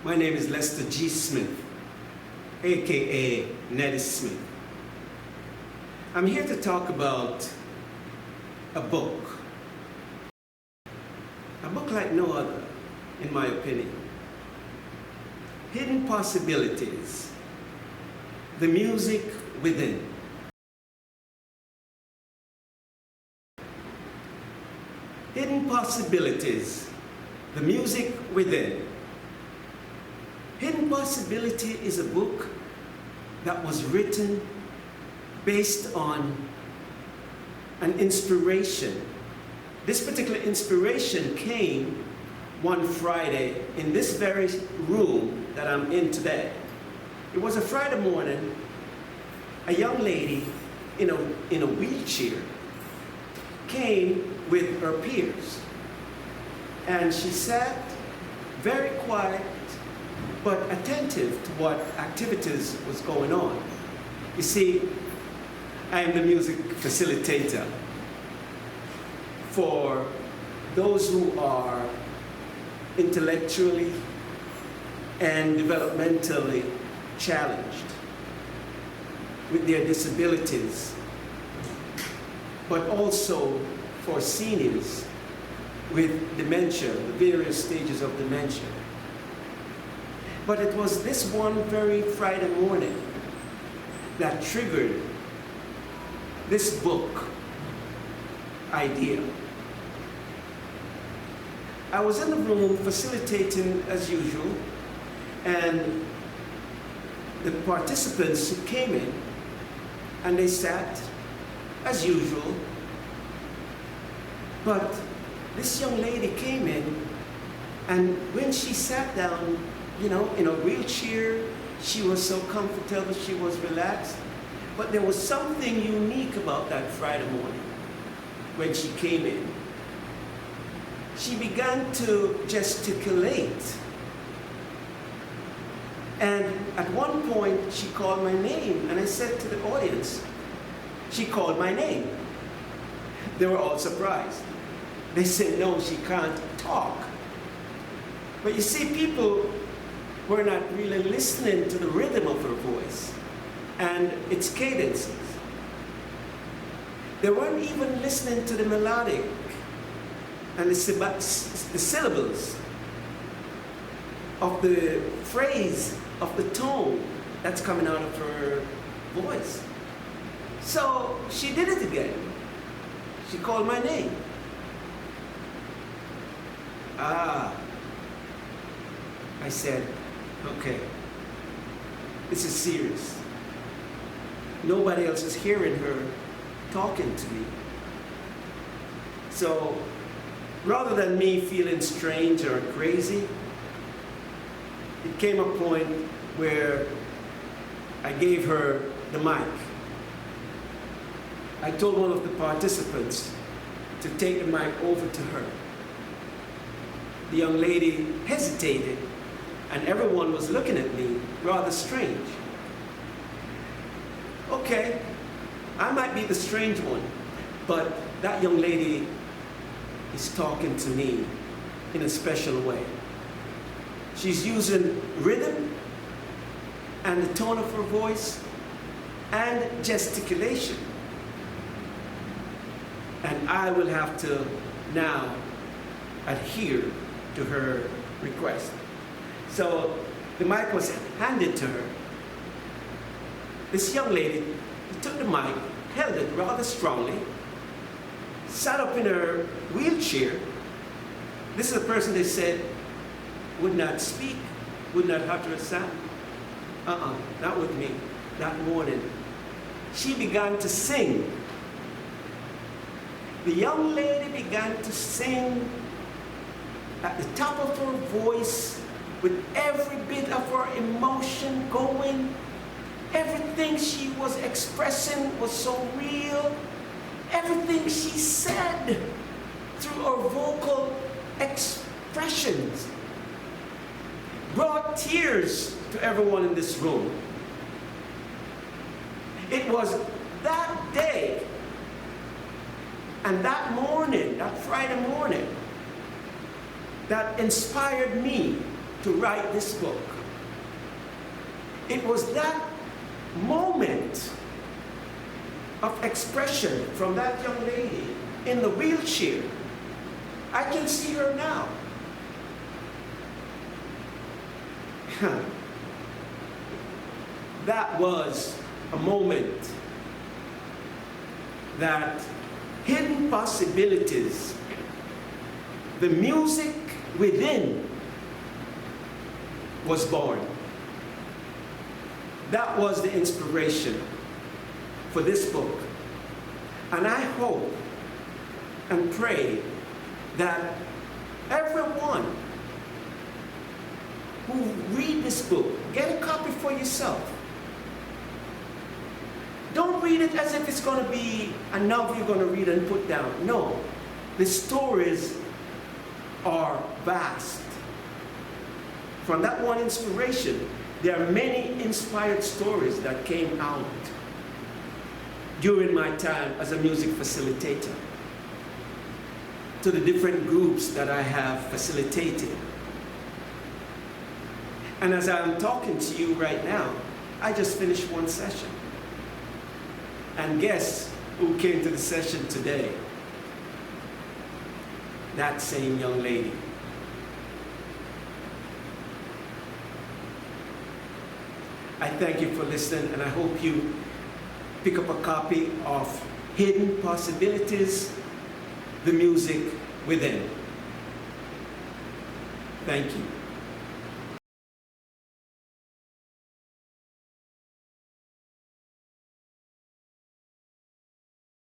My name is Lester G. Smith, aka Neddy Smith. I'm here to talk about a book like no other, in my opinion. Hidden Possibilities, the music within. Hidden Possibilities, the music within. Hidden Possibility is a book that was written based on an inspiration. This particular inspiration came one Friday in this very room that I'm in today. It was a Friday morning. A young lady in a wheelchair came with her peers, and she sat very quiet but attentive to what activities was going on. You see, I am the music facilitator for those who are intellectually and developmentally challenged with their disabilities, but also for seniors with dementia, the various stages of dementia. But it was this one very Friday morning that triggered this book idea. I was in the room facilitating as usual, and the participants who came in, and they sat as usual, but this young lady came in, and when she sat down, you know, in a wheelchair, she was so comfortable, she was relaxed. But there was something unique about that Friday morning when she came in. She began to gesticulate. And at one point, she called my name, and I said to the audience, she called my name. They were all surprised. They said, no, she can't talk. But you see, people were not really listening to the rhythm of her voice and its cadences. They weren't even listening to the melodic and the syllables of the phrase, of the tone that's coming out of her voice. So she did it again. She called my name. I said, okay, this is serious. Nobody else is hearing her talking to me. So rather than me feeling strange or crazy, it came a point where I gave her the mic. I told one of the participants to take the mic over to her. The young lady hesitated, and everyone was looking at me rather strange. Okay, I might be the strange one, but that young lady is talking to me in a special way. She's using rhythm and the tone of her voice and gesticulation. And I will have to now adhere to her request. So the mic was handed to her. This young lady took the mic, held it rather strongly, sat up in her wheelchair. This is a person they said would not speak, would not utter a sound. Not with me. That morning, she began to sing. The young lady began to sing at the top of her voice, with every bit of her emotion going. Everything she was expressing was so real. Everything she said through her vocal expressions brought tears to everyone in this room. It was that day and that morning, that Friday morning, that inspired me to write this book. It was that moment of expression from that young lady in the wheelchair. I can see her now. That was a moment that hidden possibilities, the music within, was born. That was the inspiration for this book. And I hope and pray that everyone who read this book, get a copy for yourself. Don't read it as if it's going to be a novel you're going to read and put down. No, the stories are vast. From that one inspiration, there are many inspired stories that came out during my time as a music facilitator, to the different groups that I have facilitated. And as I'm talking to you right now, I just finished one session. And guess who came to the session today? That same young lady. I thank you for listening, and I hope you pick up a copy of Hidden Possibilities, the Music Within. Thank you.